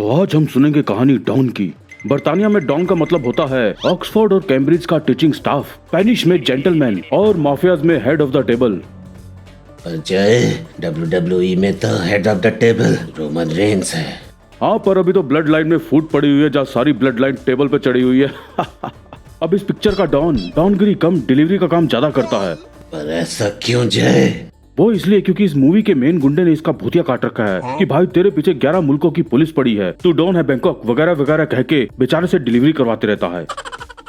तो आज हम सुनेंगे कहानी डॉन की। बर्तानिया में डॉन का मतलब होता है ऑक्सफोर्ड और कैम्ब्रिज का टीचिंग स्टाफ, स्पेनिश में जेंटलमैन और माफियाज में head of the table. Ajay, WWE में तो head of the table Roman Reigns है। हाँ, पर अभी तो ब्लड लाइन में फूट पड़ी हुई है जहाँ सारी ब्लड लाइन टेबल पे चढ़ी हुई है। अब इस पिक्चर का डॉनगिरी कम डिलीवरी का काम ज्यादा करता है। पर ऐसा क्यों जय? वो इसलिए क्योंकि इस मूवी के मेन गुंडे ने इसका भूतिया काट रखा है कि भाई तेरे पीछे 11 मुल्कों की पुलिस पड़ी है, तू डॉन है बैंकॉक वगैरह वगैरह कह के बेचारे से डिलीवरी करवाते रहता है।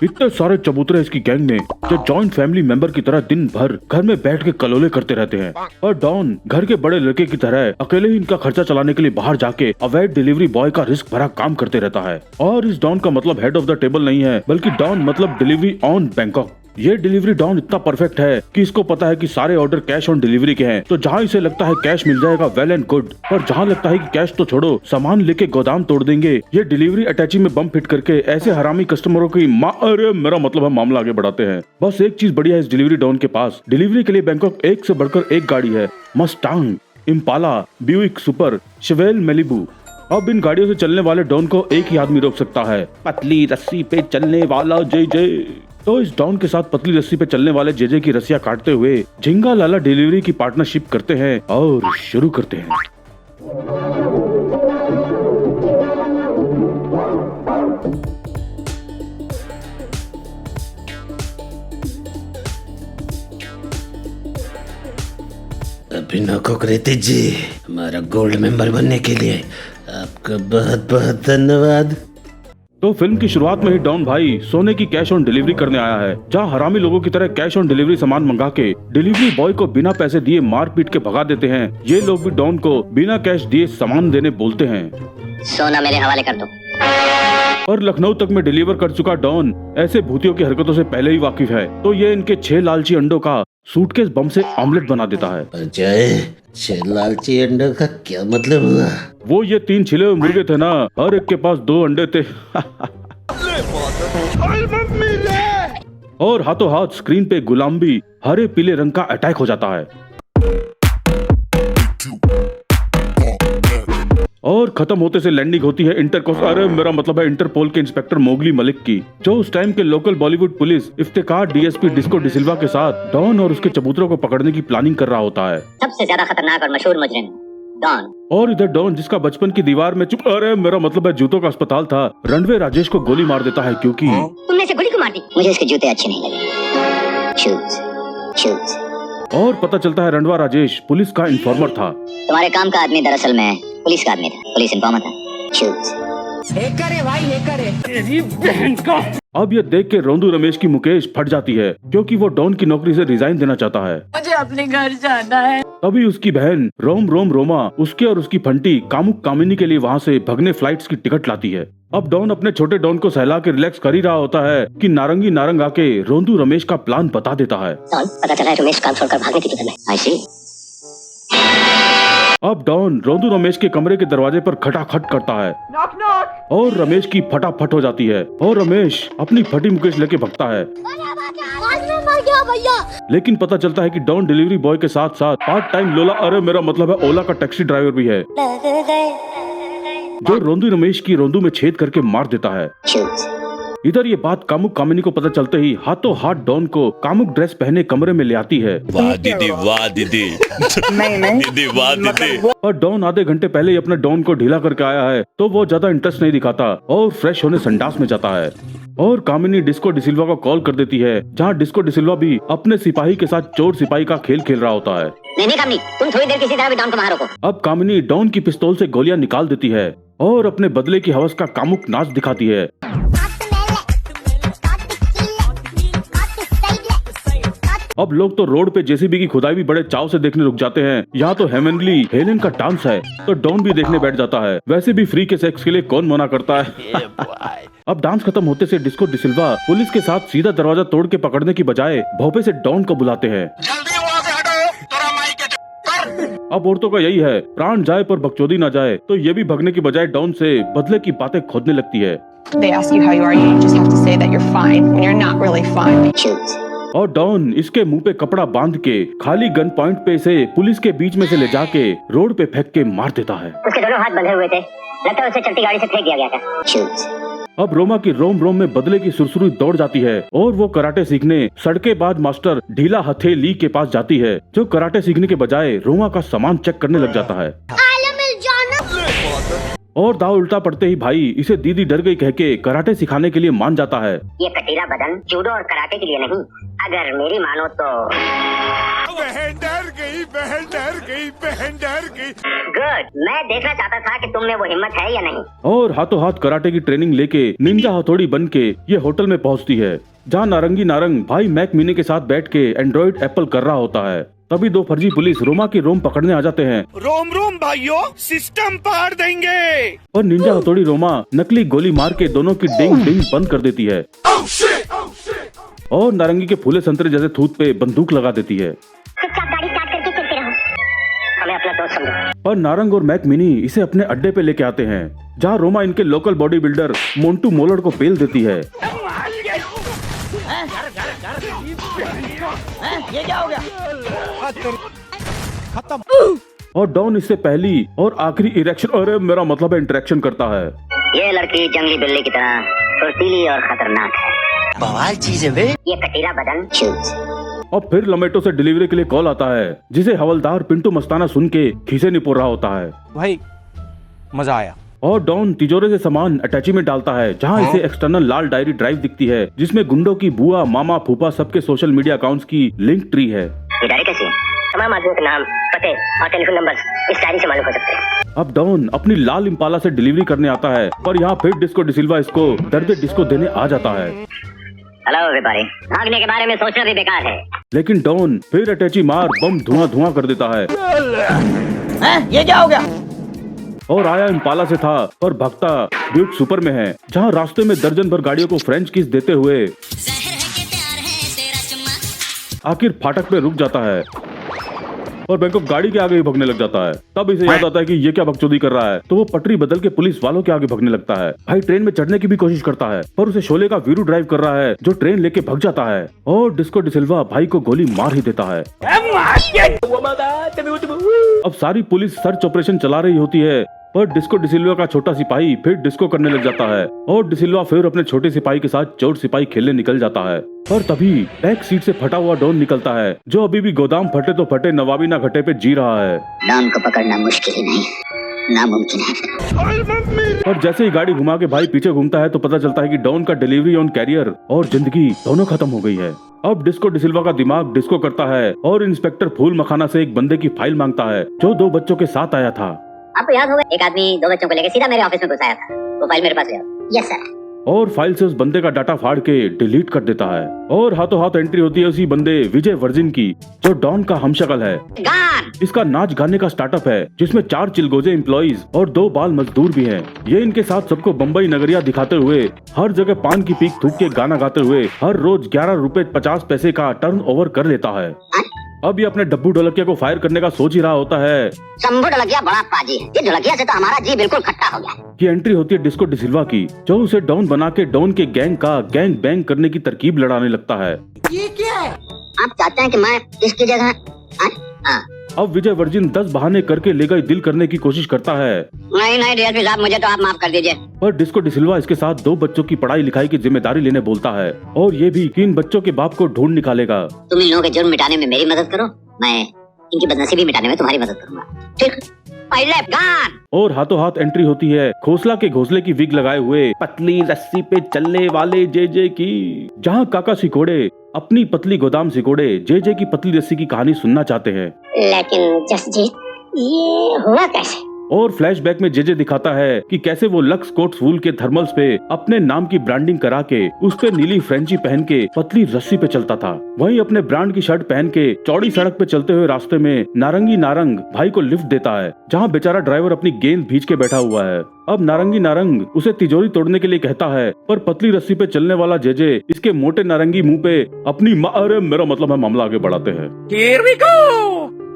इतने सारे चबूतरे इसकी गैंग में जो जॉइंट फैमिली मेंबर की तरह दिन भर घर में बैठ के कलोले करते रहते हैं, और डॉन घर के बड़े लड़के की तरह अकेले ही इनका खर्चा चलाने के लिए बाहर जाके अवैध डिलीवरी बॉय का रिस्क भरा काम करते रहता है। और इस डॉन का मतलब हेड ऑफ द टेबल नहीं है, बल्कि डॉन मतलब डिलीवरी ऑन बैंकॉक। ये डिलीवरी डॉन इतना परफेक्ट है कि इसको पता है कि सारे ऑर्डर कैश ऑन डिलीवरी के हैं, तो जहाँ इसे लगता है कैश मिल जाएगा वेल एंड गुड, पर जहाँ लगता है कि कैश तो छोड़ो सामान लेके गोदाम तोड़ देंगे, ये डिलीवरी अटैची में बम फिट करके ऐसे हरामी कस्टमरों की अरे मेरा मतलब है मामला आगे बढ़ाते हैं। बस एक चीज बढ़िया है इस डिलीवरी डॉन के पास, डिलीवरी के लिए बैंकॉक एक से बढ़कर एक गाड़ी है। मस्टांग, इम्पाला, ब्यूइक सुपर, शेवेल मेलिबू। अब इन गाड़ियों से चलने वाले डॉन को एक ही आदमी रोक सकता है, पतली रस्सी पे चलने वाला जय जय। तो इस डॉन के साथ पतली रस्सी पे चलने वाले जेजे की रस्सियां काटते हुए झिंगा लाला डिलीवरी की पार्टनरशिप करते हैं और शुरू करते हैं। अभिनव कोकरेती जी, हमारा गोल्ड मेंबर बनने के लिए आपका बहुत बहुत धन्यवाद। तो फिल्म की शुरुआत में ही डॉन भाई सोने की कैश ऑन डिलीवरी करने आया है, जहां हरामी लोगों की तरह कैश ऑन डिलीवरी सामान मंगा के डिलीवरी बॉय को बिना पैसे दिए मार पीट के भगा देते हैं। ये लोग भी डॉन को बिना कैश दिए सामान देने बोलते हैं। सोना मेरे हवाले कर दो। और लखनऊ तक में डिलीवर कर चुका डॉन ऐसे भूतियों की हरकतों से पहले ही वाकिफ है, तो ये इनके 6 लालची अंडों का सूटकेस बम से ऑमलेट बना देता है। अजय, 6 लालची अंडों का क्या मतलब हुआ? वो ये 3 छिले हुए मुर्गे थे ना, हर एक के पास 2 अंडे थे। और हाथों हाथ स्क्रीन पे गुलाम्बी हरे पीले रंग का अटैक हो जाता है और खत्म होते से लैंडिंग होती है मेरा मतलब है इंटरपोल के इंस्पेक्टर मोगली मलिक की, जो उस टाइम के local Bollywood police Iftikhar DSP disco D'Silva के साथ डॉन और उसके चबूतरों को पकड़ने की प्लानिंग कर रहा होता है। सबसे ज्यादा खतरनाक और मशहूर मुजरिम डॉन। और इधर डॉन जिसका बचपन की दीवार में मेरा मतलब है जूतों का अस्पताल था, रणवे राजेश को गोली मार देता है क्योंकि तुमने इसे गोली क्यों मार दी? मुझे इसके जूते अच्छे नहीं लगे। शूज। और पता चलता है रणवा राजेश पुलिस का इन्फॉर्मर था। तुम्हारे काम का आदमी दरअसल मैं पुलिस का आदमी था, पुलिस इन्फॉर्मर था। शूज। तेरी बहन का। अब ये देख के रोंदू रमेश की मुकेश फट जाती है क्योंकि वो डॉन की नौकरी से रिजाइन देना चाहता है। मुझे अपने घर जाना है। तभी उसकी बहन रोमा उसके और उसकी फंटी कामुक कामिनी के लिए वहाँ से भगने फ्लाइट्स की टिकट लाती है। अब डॉन अपने छोटे डॉन को सहला के रिलैक्स कर ही रहा होता है कि नारंगी नारंग आके रोंदू रमेश का प्लान बता देता है। डॉन, पता चला है रमेश काम छोड़कर भागने की फिक्र में। आई सी। अब डॉन रोंदू रमेश के कमरे के दरवाजे पर खटाखट करता है नॉक नॉक। और रमेश की फटाफट हो जाती है और रमेश अपनी फटी मुकेश लेके भगता है। मर गया भैया। लेकिन पता चलता है कि डॉन डिलीवरी बॉय के साथ साथ पार्ट टाइम लोला मेरा मतलब है ओला का टैक्सी ड्राइवर भी है, जो रोंदू रमेश की रोंदू में छेद करके मार देता है। इधर ये बात कामुक कामिनी को पता चलते ही हाथों हाथ डॉन को कामुक ड्रेस पहने कमरे में ले आती है। वाह दीदी, वाह दीदी। दीदी वाह दीदी। और डॉन आधे घंटे पहले ही अपने डॉन को ढीला करके आया है, तो वो ज्यादा इंटरेस्ट नहीं दिखाता और फ्रेश होने संडास में जाता है। और कामिनी डिस्को डिसिल्वा को कॉल कर देती है, जहाँ डिस्को डिसिल्वा भी अपने सिपाही के साथ चोर सिपाही का खेल खेल रहा होता है। नहीं कामिनी, तुम थोड़ी देर किसी तरह भी डॉन को वहाँ रोको। अब कामिनी डॉन की पिस्तौल से गोलियां निकाल देती है और अपने बदले की हवस का कामुक नाच दिखाती है। अब लोग तो रोड पे जेसीबी की खुदाई भी बड़े चाव से देखने रुक जाते हैं। यहाँ तो हेवनली हेलेन का डांस है, तो डॉन भी देखने बैठ जाता है। वैसे भी फ्री के सेक्स के लिए कौन मना करता है। अब डांस खत्म होते से डिस्को डिसिल्वा पुलिस के साथ सीधा दरवाजा तोड़ के पकड़ने की बजाय भोपे से डॉन को बुलाते हैं। अब औरतों का यही है, प्राण जाए पर बकचोदी ना जाए, तो ये भी भगने की बजाय डॉन से बदले की बातें खोदने लगती है। They ask you how you are, you just have to say that you're fine when you're not really fine. और डॉन इसके मुंह पे कपड़ा बांध के खाली गन पॉइंट पे इसे पुलिस के बीच में से ले जाके रोड पे फेंक के मार देता है। उसके दोनों हाथ बंधे हुए थे, लगता है उसे चलती गाड़ी से फेंक दिया गया था। Choose. अब रोमा की रोम रोम में बदले की सुरसुरी दौड़ जाती है और वो कराटे सीखने सड़केबाज मास्टर ढीला हथे ली के पास जाती है, जो कराटे सीखने के बजाय रोमा का सामान चेक करने लग जाता है। और दाव उल्टा पड़ते ही भाई इसे दीदी डर गई कह के कराटे सिखाने के लिए मान जाता है। ये कटीला बदन जूडो और कराटे के लिए नहीं, अगर मेरी मानो तो गुड। मैं देखना चाहता था कि तुम में वो हिम्मत है या नहीं। और हाथों हाथ कराटे की ट्रेनिंग लेके निंजा हथौड़ी बन के ये होटल में पहुंचती है, जहां नारंगी नारंग भाई मैक मिनी के साथ बैठ के एंड्रॉइड एप्पल कर रहा होता है। तभी दो फर्जी पुलिस रोमा की रोम पकड़ने आ जाते हैं। रोम रोम भाइयों, सिस्टम पार देंगे। और निंजा हथौड़ी रोमा नकली गोली मार के दोनों की डिंग डिंग बंद कर देती है और नारंगी के फूले संतरे जैसे थूत पे बंदूक लगा देती है। चुपचाप गाड़ी स्टार्ट करके चलते रहो, हमें अपना दोस्त समझो। और नारंग और मैक मिनी इसे अपने अड्डे पे लेके आते हैं, जहाँ रोमा इनके लोकल बॉडी बिल्डर मोन्टू मोलड़ को पेल देती है। ये क्या हो गया? और डॉन इससे पहली और आखिरी इरेक्शन, अरे मेरा मतलब है इंटरेक्शन करता है। ये लड़की जंगली बिल्ली की तरह फुर्तीली और खतरनाक है। बवाल चीज है बे। ये कटीला बदन Choose. और फिर लमेटो से डिलीवरी के लिए कॉल आता है, जिसे हवलदार पिंटू मस्ताना सुन के खीसे निपोड़ रहा होता है। भाई मजा आया। और डॉन तिजोरे से सामान अटैची में डालता है, जहां इसे एक्सटर्नल लाल डायरी ड्राइव दिखती है, जिसमें गुंडों की बुआ मामा फूफा सबके सोशल मीडिया अकाउंट्स की लिंक ट्री है। ये डायरी कैसी है? तमाम आदमियों के नाम, पते और टेलीफोन नंबर इस डायरी से मालूम हो सकते हैं। अब डॉन अपनी लाल इम्पाला से डिलीवरी करने आता है, पर यहाँ फिर डिस्को डिसिल्वा इसको दर्द डिस्को देने आ जाता है। हेलो एवरीबॉडी, भागने के बारे में सोचना भी बेकार है। लेकिन डॉन फिर अटैची मार बम धुआं धुआं कर देता है। ये क्या हो गया? और आया इम्पाला से था पर भगता ड्यूक सुपर में है, जहाँ रास्ते में दर्जन भर गाड़ियों को फ्रेंच किस देते हुए आखिर फाटक पे रुक जाता है और बैंकॉक गाड़ी के आगे ही भगने लग जाता है। तब इसे याद आता है कि ये क्या बकचोदी कर रहा है, तो वो पटरी बदल के पुलिस वालों के आगे भगने लगता है। भाई ट्रेन में चढ़ने की भी कोशिश करता है, पर उसे शोले का वीरू ड्राइव कर रहा है, जो ट्रेन लेके भग जाता है और डिस्को डिसिल्वा भाई को गोली मार ही देता है। अब सारी पुलिस सर्च ऑपरेशन चला रही होती है, पर डिस्को डिसिल्वा का छोटा सिपाही फिर डिस्को करने लग जाता है और डिसिल्वा फिर अपने छोटे सिपाही के साथ चोर सिपाही खेलने निकल जाता है। और तभी बैक सीट से फटा हुआ डॉन निकलता है, जो अभी भी गोदाम फटे तो फटे नवाबी ना घटे पे जी रहा है। डॉन को पकड़ना मुश्किल ही नहीं, नामुमकिन है। और जैसे ही गाड़ी घुमा के भाई पीछे घूमता है तो पता चलता है कि डॉन का डिलीवरी ऑन कैरियर और जिंदगी दोनों खत्म हो गई है। अब डिस्को डिसिल्वा का दिमाग डिस्को करता है और इंस्पेक्टर फूल मखाना से एक बंदे की फाइल मांगता है, जो 2 बच्चों के साथ आया था। आपको याद होगा, एक आदमी 2 बच्चों को लेकर सीधा मेरे ऑफिस में घुस आया था। वो फाइल मेरे पास है। Yes sir. और फाइल से उस बंदे का डाटा फाड़ के डिलीट कर देता है और हाथों हाथ एंट्री होती है उसी बंदे विजय वर्जिन की, जो डॉन का हमशक्ल है। इसका नाच गाने का स्टार्टअप है, जिसमें 4 चिलगोजे एम्प्लॉइज और 2 बाल मजदूर भी हैं। ये इनके साथ सबको बम्बई नगरिया दिखाते हुए हर जगह पान की पीक थूक के गाना गाते हुए हर रोज 11 रुपए 50 पैसे का टर्न ओवर कर लेता है। अब ये अपने डब्बू ढोलकिया को फायर करने का सोच ही रहा होता है। शंभू ढोलकिया बड़ा पाजी है, ये ढोलकिया से तो हमारा जी बिल्कुल खट्टा हो गया। ये एंट्री होती है डिस्को डिसिल्वा की, जो उसे डॉन बना के डॉन के गैंग का गैंग बैंग करने की तरकीब लड़ाने लगता है। ये क्या है? आप चाहते हैं कि मैं इसकी जगह? अब विजय वर्जिन 10 बहाने करके ले गए दिल करने की कोशिश करता है। नहीं डीएसपी साहब, मुझे तो आप माफ कर दीजिए। पर डिस्को डिसिल्वा इसके साथ 2 बच्चों की पढ़ाई लिखाई की जिम्मेदारी लेने बोलता है, और ये भी कि इन बच्चों के बाप को ढूंढ निकालेगा। तुम इन लोगों के जुर्म मिटाने में मेरी मदद करो, मैं इनकी बदनसीबी मिटाने में तुम्हारी मदद करूंगा। ठीक? और हाथों हाथ एंट्री होती है खोसला के घोंसले की विग लगाए हुए पतली रस्सी पे चलने वाले जे की, जहाँ काका सिकोड़े अपनी पतली गोदाम सिकोड़े जे की पतली रस्सी की कहानी सुनना चाहते हैं। लेकिन जसजीत, ये हुआ कैसे? और फ्लैशबैक में जे दिखाता है कि कैसे वो लक्स कोट्स वूल के थर्मल्स पे अपने नाम की ब्रांडिंग करा के उस पे नीली फ्रेंची पहन के पतली रस्सी पे चलता था। वहीं अपने ब्रांड की शर्ट पहन के चौड़ी सड़क पे चलते हुए रास्ते में नारंगी नारंग भाई को लिफ्ट देता है, जहाँ बेचारा ड्राइवर अपनी गेंद भींच के बैठा हुआ है। अब नारंगी नारंग उसे तिजोरी तोड़ने के लिए कहता है, पर पतली रस्सी पे चलने वाला जे इसके मोटे नारंगी मुंह पे अपनी अरे मेरा मतलब है मामला आगे बढ़ाते हैं। Here we go!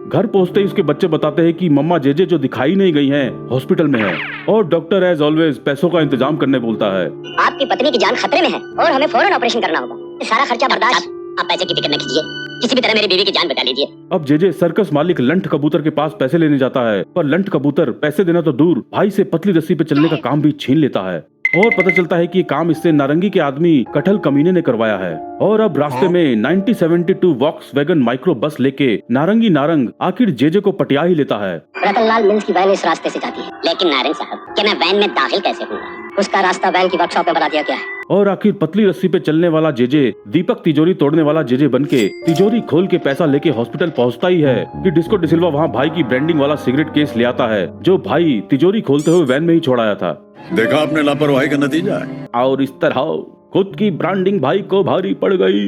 घर पहुंचते ही उसके बच्चे बताते हैं कि मम्मा जे जो दिखाई नहीं गई हैं, हॉस्पिटल में है, और डॉक्टर एज ऑलवेज पैसों का इंतजाम करने बोलता है। आपकी पत्नी की जान खतरे में है और हमें फौरन ऑपरेशन करना होगा। सारा खर्चा बर्दाश्त, आप पैसे की फिक्र न कीजिए। किसी भी तरह मेरी बीवी की जान बचा लीजिए। अब जेजे सर्कस मालिक लंठ कबूतर के पास पैसे लेने जाता है, पर लंठ कबूतर पैसे देना तो दूर भाई से पतली रस्सी पे चलने का काम भी छीन लेता है। और पता चलता है कि ये काम इससे नारंगी के आदमी कटहल कमीने ने करवाया है। और अब रास्ते में 1972 वॉक्सवैगन माइक्रो बस लेके नारंगी नारंग आखिर जेजे को पटिया ही लेता है। रतनलाल मिल्स की वैन इस रास्ते से जाती है, लेकिन नारंग साहब क्या मैं वैन में दाखिल कैसे हूँ? उसका रास्ता बैल की वर्कशॉप में बता दिया गया है। और आखिर पतली रस्सी पे चलने वाला जेजे दीपक तिजोरी तोड़ने वाला जेजे बनके तिजोरी खोल के पैसा लेके हॉस्पिटल पहुंचता ही है कि डिस्को डिसिल्वा वहां भाई की ब्रांडिंग वाला सिगरेट केस ले आता है, जो भाई तिजोरी खोलते हुए वैन में ही छोड़ाया था। देखा आपने लापरवाही का नतीजा है। और इस तरह खुद की ब्रांडिंग भाई को भारी पड़ गई।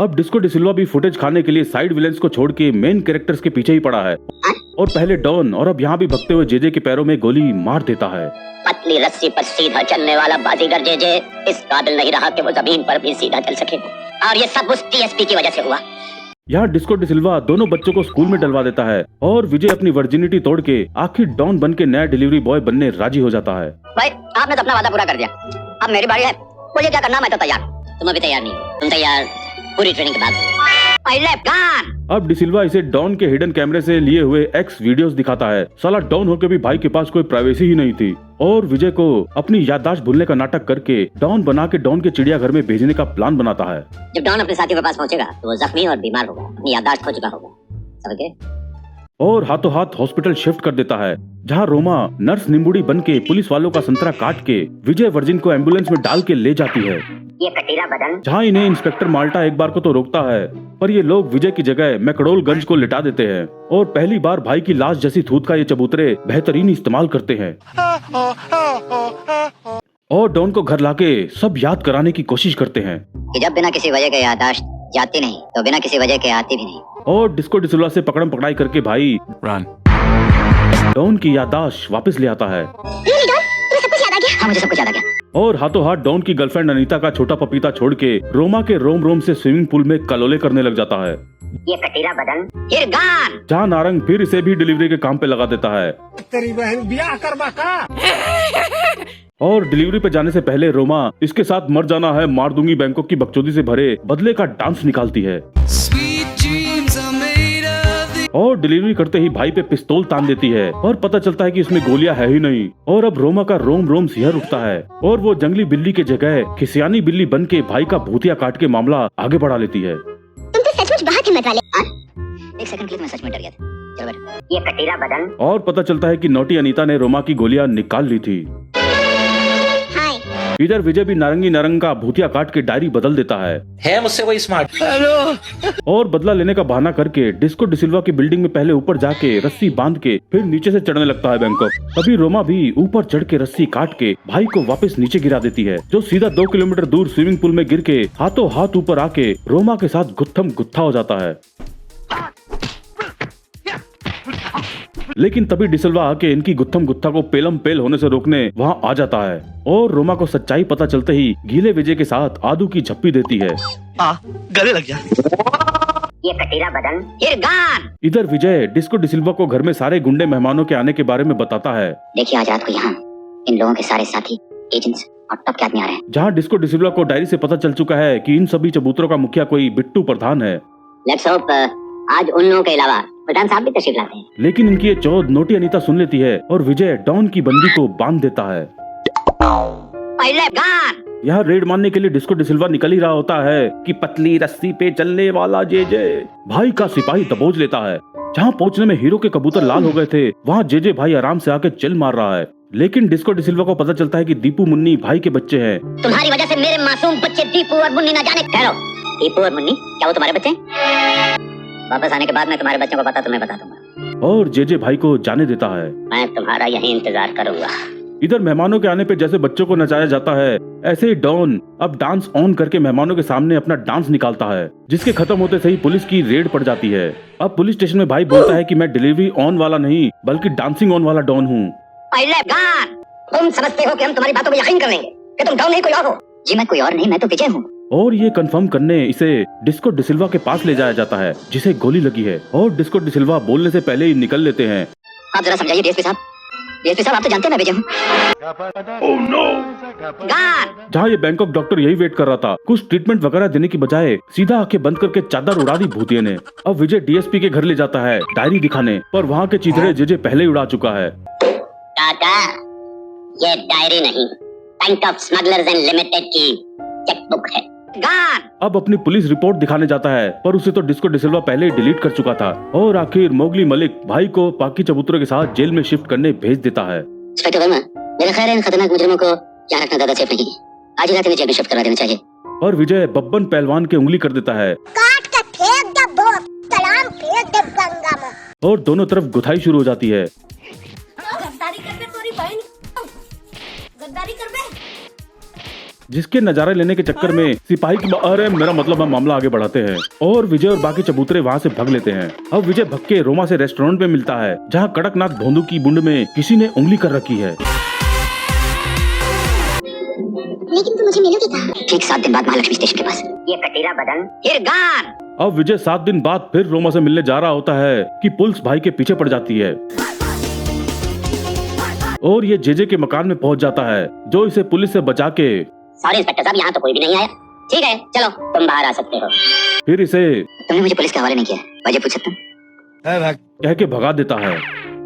अब डिस्को डिसिल्वा भी फुटेज खाने के लिए साइड विलेंस को छोड़ के मेन कैरेक्टर्स के पीछे ही पड़ा है और पहले डॉन और अब यहाँ भी भगते हुए जेजे के पैरों में गोली मार देता है। पतली रस्सी पर सीधा चलने वाला बाजीगर जेजे इस काबिल नहीं रहा कि वो जमीन पर भी सीधा चल सके, और ये सब उस टीएसपी की वजह से हुआ। यहाँ डिस्को डिसिल्वा दोनों बच्चों को स्कूल में डलवा देता है और विजय अपनी वर्जिनिटी तोड़ के आखिर डॉन बन के नया डिलीवरी बॉय बनने राजी हो जाता है। भाई आपने तो अपना वादा पूरा कर दिया, अब मेरी बारी है, मुझे क्या करना मैं तो तैयार। तुम अभी तैयार नहीं, तुम तैयार पूरी ट्रेनिंग के बाद। अब डिसिल्वा इसे डॉन के हिडन कैमरे से लिए हुए एक्स वीडियोस दिखाता है। साला डॉन होकर भी भाई के पास कोई प्राइवेसी ही नहीं थी और विजय को अपनी याददाश्त भूलने का नाटक करके डॉन बना के डॉन के चिड़ियाघर में भेजने का प्लान बनाता है। जब डॉन अपने साथियों के पास पहुंचेगा तो वो जख्मी और बीमार होगा, अपनी याददाश्त खो चुका होगा, समझ गए? और हाथों हाथ हॉस्पिटल शिफ्ट कर देता है, जहाँ रोमा नर्स निम्बुड़ी बन के पुलिस वालों का संतरा काट के विजय वर्जिन को एम्बुलेंस में डाल के ले जाती है। ये कटीला बदन, जहाँ इन्हें इंस्पेक्टर माल्टा एक बार को तो रोकता है, पर ये लोग विजय की जगह मैकडोलगंज को लिटा देते हैं और पहली बार भाई की लाश जैसी थूत का ये चबूतरे बेहतरीन इस्तेमाल करते हैं और डॉन को घर लाके सब याद कराने की कोशिश करते हैं कि जब बिना किसी वजह के याददाश्त जाती नहीं तो बिना किसी वजह के आती भी नहीं। और डिस्को डिसिल्वा से पकड़म पकड़ाई करके भाई डॉन की याददाश्त वापस ले आता है। हाँ, मुझे सब कुछ याद आ गया। और हाथों हाथ डॉन की गर्लफ्रेंड अनीता का छोटा पपीता छोड़ के रोमा के रोम रोम से स्विमिंग पूल में कलोले करने लग जाता है। ये कटीला बदन फिर गान, जहाँ नारंग फिर इसे भी डिलीवरी के काम पे लगा देता है। तेरी बहन ब्याह करवा का। और डिलीवरी पे जाने से पहले रोमा इसके साथ मर जाना है मार दूंगी बैंकॉक की बकचोदी से भरे बदले का डांस निकालती है और डिलीवरी करते ही भाई पे पिस्तौल तान देती है और पता चलता है कि इसमें गोलियां है ही नहीं। और अब रोमा का रोम रोम सिहर उठता है और वो जंगली बिल्ली के जगह खिसियानी बिल्ली बन के भाई का भूतिया काट के मामला आगे बढ़ा लेती है। तुम तो सचमुच बहुत हिम्मत वाले। एक सेकंड के लिए मैं सच में डर गया था। चलो बैठ। ये कटीला बदन। और पता चलता है कि नोटी अनीता ने रोमा की गोलियां निकाल ली थी। इधर विजय भी नारंगी नारंग का भूतिया काट के डायरी बदल देता है मुझसे कोई स्मार्ट। और बदला लेने का बहाना करके डिस्को डिसिल्वा की बिल्डिंग में पहले ऊपर जाके रस्सी बांध के फिर नीचे से चढ़ने लगता है बैंकॉक। तभी रोमा भी ऊपर चढ़ के रस्सी काट के भाई को वापस नीचे गिरा देती है, जो सीधा 2 किलोमीटर दूर स्विमिंग पूल में गिर के हाथों हाथ ऊपर आके रोमा के साथ गुत्थम गुत्था हो जाता है। लेकिन तभी डिसिल्वा आके इनकी गुत्थम गुत्था को पेलम पेल होने से रोकने वहाँ आ जाता है और रोमा को सच्चाई पता चलते ही गीले विजय के साथ आदू की झप्पी देती है। गले लग गया। ये कटीला बदन फिर गान। इधर विजय डिस्को डिसिल्वा को घर में सारे गुंडे मेहमानों के आने के बारे में बताता है। देखिए आजाद को यहाँ इन लोगों के सारे साथी एजेंट्स और टॉप के आदमी आ रहे हैं। जहाँ डिस्को डिसिल्वा को डायरी से पता चल चुका है कि इन सभी चबूतरों का मुखिया कोई बिट्टू प्रधान है। लेट्स होप आज उन लोगों के अलावा प्रधान साहब भी तशरीफ लाते हैं। लेकिन इनकी ये चौध नोटी अनीता सुन लेती है और विजय डॉन की बंदी को बांध देता है। पहले गान। यहाँ रेड मारने के लिए डिस्को डिसिल्वा निकल ही रहा होता है कि पतली रस्सी पे चलने वाला जेजे भाई का सिपाही दबोच लेता है। जहाँ पहुँचने में हीरो के कबूतर लाल हो गए थे, वहाँ जेजे भाई आराम से आके चिल मार रहा है। लेकिन डिस्को डिसिल्वा को पता चलता है कि दीपू मुन्नी भाई के बच्चे हैं। तुम्हारी वजह से मेरे मासूम बच्चे दीपू और मुन्नी ना जाने। ठहरो, दीपू और मुन्नी क्या वो तुम्हारे बच्चे? वापस आने के बाद मैं तुम्हारे बच्चों को तुम्हें बता दूंगा। और जेजे भाई को जाने देता है। मैं तुम्हारा यही इंतजार करूंगा। इधर मेहमानों के आने पे जैसे बच्चों को नचाया जाता है, ऐसे ही डॉन अब डांस ऑन करके मेहमानों के सामने अपना डांस निकालता है, जिसके खत्म होते से ही पुलिस की रेड पड़ जाती है। अब पुलिस स्टेशन में भाई बोलता है कि मैं डिलीवरी ऑन वाला नहीं बल्कि डांसिंग ऑन वाला डॉन हूँ। पहले गान। तुम समझते हो कि हम तुम्हारी बातों पर यकीन कर लेंगे कि तुम डॉन नहीं कोई और हो? जी मैं कोई और नहीं, मैं तो विजय हूँ। और ये कंफर्म करने इसे डिस्को डिसिल्वा के पास ले जाया जाता है, जिसे गोली लगी है और डिस्को डिसिल्वा बोलने से पहले ही निकल लेते हैं। आप जरा समझाइए डीएसपी साहब, डीएसपी साहब आप तो जानते हैं मैं विजय हूँ। जहाँ ये बैंकॉक डॉक्टर यही वेट कर रहा था, कुछ ट्रीटमेंट वगैरह देने की बजाय सीधा आंखें बंद करके चादर उड़ा दी भूतिये ने। अब विजय डीएसपी के घर ले जाता है डायरी दिखाने, पर वहाँ के चीथड़े जेजे पहले ही उड़ा चुका है। काका, ये डायरी नहीं, bank of smugglers and limited की चेकबुक है। गान। अब अपनी पुलिस रिपोर्ट दिखाने जाता है, पर उसे तो डिस्को डिसिल्वा पहले ही डिलीट कर चुका था। और आखिर मोगली मलिक भाई को बाकी चबूतरों के साथ जेल में शिफ्ट करने भेज देता है। इंस्पेक्टर वर्मा, मेरा ख्याल है इन खतरनाक मुजरिमों को यहाँ रखना ज्यादा सेफ नहीं है। आज ही रात इन्हें जेल में शिफ्ट करवा देना चाहिए। और विजय बब्बन पहलवान के उंगली कर देता है काट के फेंक दे बोत, सलाम फेंक दे गंगा में। और दोनों तरफ गुथाई शुरू हो जाती है। गद्दारी कर बे तोरी बहन, गद्दारी कर बे। जिसके नजारे लेने के चक्कर में सिपाही की अरे मेरा मतलब हम मामला आगे बढ़ाते हैं और विजय और बाकी चबूतरे वहाँ से भाग लेते हैं। अब विजय भग के रोमा से रेस्टोरेंट में मिलता है, जहाँ कड़कनाथ भोंदू की बुंड में किसी ने उंगली कर रखी है। लेकिन तुम मुझे मिलोगे कहाँ? ठीक 7 दिन बाद महालक्ष्मी स्टेशन के पास। ये कटीला बदन फिर गान। अब विजय 7 दिन बाद फिर रोमा से मिलने जा रहा होता है कि पुलिस भाई के पीछे पड़ जाती है और ये जेजे के मकान में पहुंच जाता है, जो इसे पुलिस से बचा के सॉरी इंस्पेक्टर साहब, यहाँ तो कोई भी नहीं आया। ठीक है, चलो तुम बाहर आ सकते हो। फिर इसे तुमने मुझे पुलिस के हवाले नहीं किया, वजह पूछ सकता हूँ? कह के भगा देता है।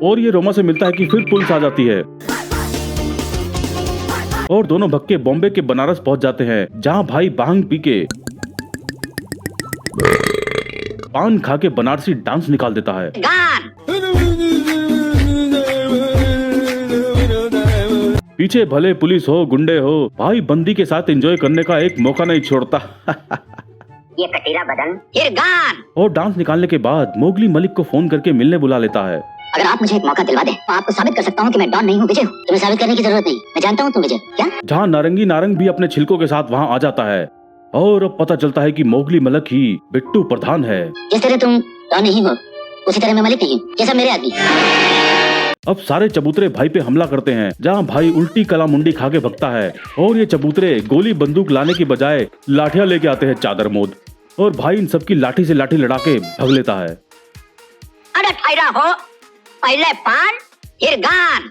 और ये रोमा से मिलता है कि फिर पुलिस आ जाती है और दोनों भक्के बॉम्बे के बनारस पहुंच जाते हैं, जहां भाई भांग पी के पान खा के बनारसी डांस निकाल देता है। गान। पीछे भले पुलिस हो गुंडे हो, भाई बंदी के साथ एंजॉय करने का एक मौका नहीं छोड़ता। ये कटीला बदन फिर गान। और डांस निकालने के बाद मोगली मलिक को फोन करके मिलने बुला लेता है। अगर आप मुझे एक मौका दिलवा दें, तो आपको साबित कर सकता हूँ कि मैं डॉन नहीं हूँ, विजय हूँ। तुम्हें साबित करने की जरूरत नहीं, मैं जानता हूँ तुम विजय। क्या? जहाँ नारंगी नारंग भी अपने छिलकों के साथ वहाँ आ जाता है और अब पता चलता है कि मोगली मलिक ही बिट्टू प्रधान है। जिस तरह तुम डॉन नहीं हो, उसी तरह मैं मलिक नहीं हूँ। ये सब मेरे आदमी। अब सारे चबूतरे भाई पे हमला करते हैं, जहाँ भाई उल्टी कला मुंडी खा के भगता है और ये चबूतरे गोली बंदूक लाने की बजाय लाठियां लेके आते हैं चादर मोद, और भाई इन सबकी लाठी से लाठी लड़ा के भग लेता है। अरे ठहरा हो, पहले पान फिर गान।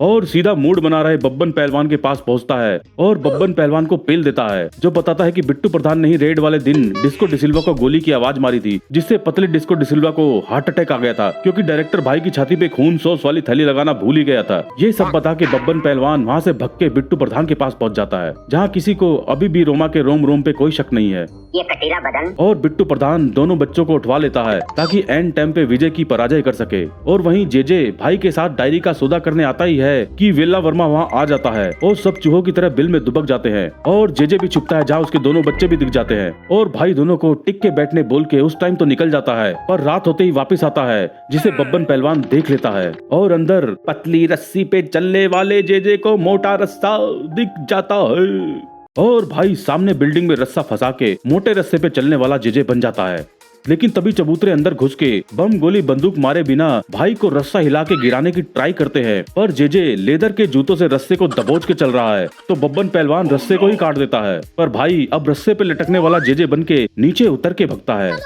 और सीधा मूड बना रहे बब्बन पहलवान के पास पहुंचता है और बब्बन पहलवान को पेल देता है, जो बताता है कि बिट्टू प्रधान ने ही रेड वाले दिन डिस्को डिसिल्वा को गोली की आवाज मारी थी, जिससे पतले डिस्को डिसिल्वा को हार्ट अटैक आ गया था, क्योंकि डायरेक्टर भाई की छाती पे खून सॉस वाली थैली लगाना भूल ही गया था। ये सब बता के बब्बन पहलवान वहाँ से भग के बिट्टू प्रधान के पास पहुँच जाता है, जहाँ किसी को अभी भी रोमा के रोम रोम पे कोई शक नहीं है। ये कटीला बदन। और बिट्टू प्रधान दोनों बच्चों को उठवा लेता है ताकि एंड टाइम पे विजय की पराजय कर सके। और वहीं जेजे भाई के साथ डायरी का सौदा करने आता ही है कि वेला वर्मा वहाँ आ जाता है और सब चूहों की तरह बिल में दुबक जाते हैं और जेजे भी छुपता है, जहाँ उसके दोनों बच्चे भी दिख जाते हैं और भाई दोनों को टिक के बैठने बोल के उस टाइम तो निकल जाता है, पर रात होते ही वापस आता है, जिसे बब्बन पहलवान देख लेता है और अंदर पतली रस्सी पे चलने वाले जेजे को मोटा रस्सा दिख जाता है और भाई सामने बिल्डिंग में रस्सा फंसा के मोटे रस्से पे चलने वाला जेजे बन जाता है। लेकिन तभी चबूतरे अंदर घुस के बम गोली बंदूक मारे बिना भाई को रस्सा हिला के गिराने की ट्राई करते हैं, पर जेजे लेदर के जूतों से रस्से को दबोच के चल रहा है, तो बब्बन पहलवान रस्से को ही काट देता है। पर भाई अब रस्से पे लटकने वाला जेजे बन के नीचे उतर के भगता है,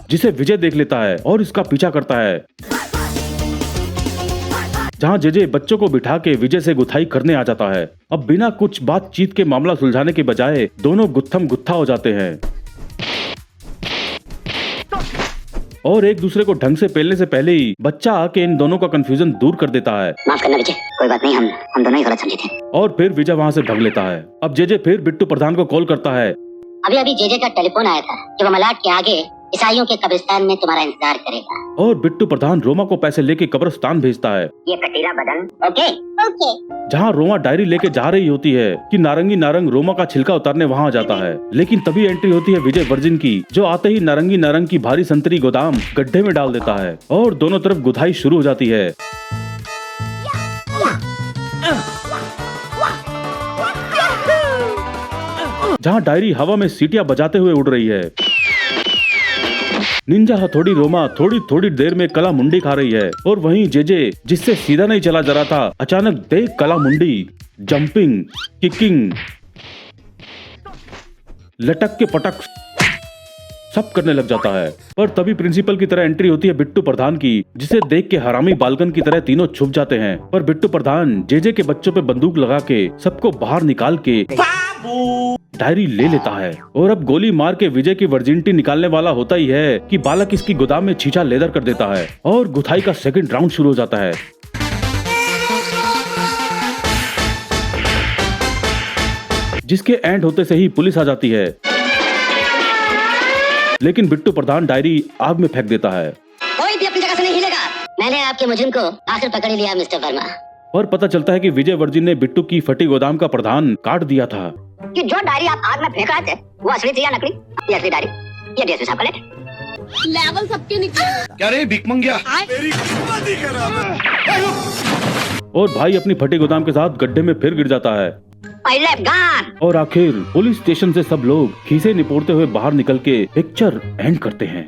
जिसे विजय देख लेता है और इसका पीछा करता है, जहाँ जेजे बच्चों को बिठा के विजय से गुथाई करने आ जाता है। अब बिना कुछ बातचीत के मामला सुलझाने के बजाय दोनों गुत्थम गुत्था हो जाते हैं और एक दूसरे को ढंग से पेलने से पहले ही बच्चा आके इन दोनों का कंफ्यूजन दूर कर देता है। माफ करना विजय, कोई बात नहीं, हम दोनों ही गलत समझे थे। और फिर विजय वहाँ से भग लेता है। अब जेजे फिर बिट्टू प्रधान को कॉल करता है। अभी जेजे का टेलीफोन आया था कि वो मलाड के आगे ईसाइयों के कब्रिस्तान में तुम्हारा इंतजार करेगा। और बिट्टू प्रधान रोमा को पैसे लेके कब्रिस्तान भेजता है। ये कटीला बदन। ओके। जहाँ रोमा डायरी लेके जा रही होती है कि नारंगी नारंग रोमा का छिलका उतारने वहाँ जाता है, लेकिन तभी एंट्री होती है विजय वर्जिन की, जो आते ही नारंगी नारंग की भारी संतरी गोदाम गड्ढे में डाल देता है और दोनों तरफ गुथाई शुरू हो जाती है। जहाँ डायरी हवा में सीटियां बजाते हुए उड़ रही है। निंजा हथौड़ी रोमा थोड़ी थोड़ी देर में कला मुंडी खा रही है और वहीं जेजे, जिससे सीधा नहीं चला जा रहा था, अचानक देख कला मुंडी जंपिंग, किकिंग, लटक के पटक, सब करने लग जाता है। पर तभी प्रिंसिपल की तरह एंट्री होती है बिट्टू प्रधान की, जिसे देख के हरामी बालकन की तरह तीनों छुप जाते हैं। पर बिट्टू प्रधान जेजे के बच्चों पे बंदूक लगा के सबको बाहर निकाल के डायरी ले लेता है। और अब गोली मार के विजय की वर्जिनिटी निकालने वाला होता ही है कि बालक इसकी गोदाम में छींचा लेदर कर देता है और गुथाई का सेकंड राउंड शुरू हो जाता है। जिसके एंड होते से ही पुलिस आ जाती है, लेकिन बिट्टू प्रधान डायरी आग में फेंक देता है। कोई भी अपनी जगह से नहीं हिलेगा। मैंने आपके मुजरिम को आखिर पकड़ ही लिया मिस्टर वर्मा। और पता चलता है कि विजय वर्जिन ने बिट्टू की फटी गोदाम का प्रधान काट दिया था। कि जो डायरी आप आग में फेंक रहे थे वो असली थी या नकली? ये असली डायरी, ये डीएसपी साहब का लेटर। लेवल सबके निकले। क्या रे भिख मंगिया? और भाई अपनी फटी गोदाम के साथ गड्ढे में फिर गिर जाता है। पहले अफगान। और आखिर पुलिस स्टेशन से सब लोग खीसे निपोड़ते हुए बाहर निकल के पिक्चर एंड करते हैं।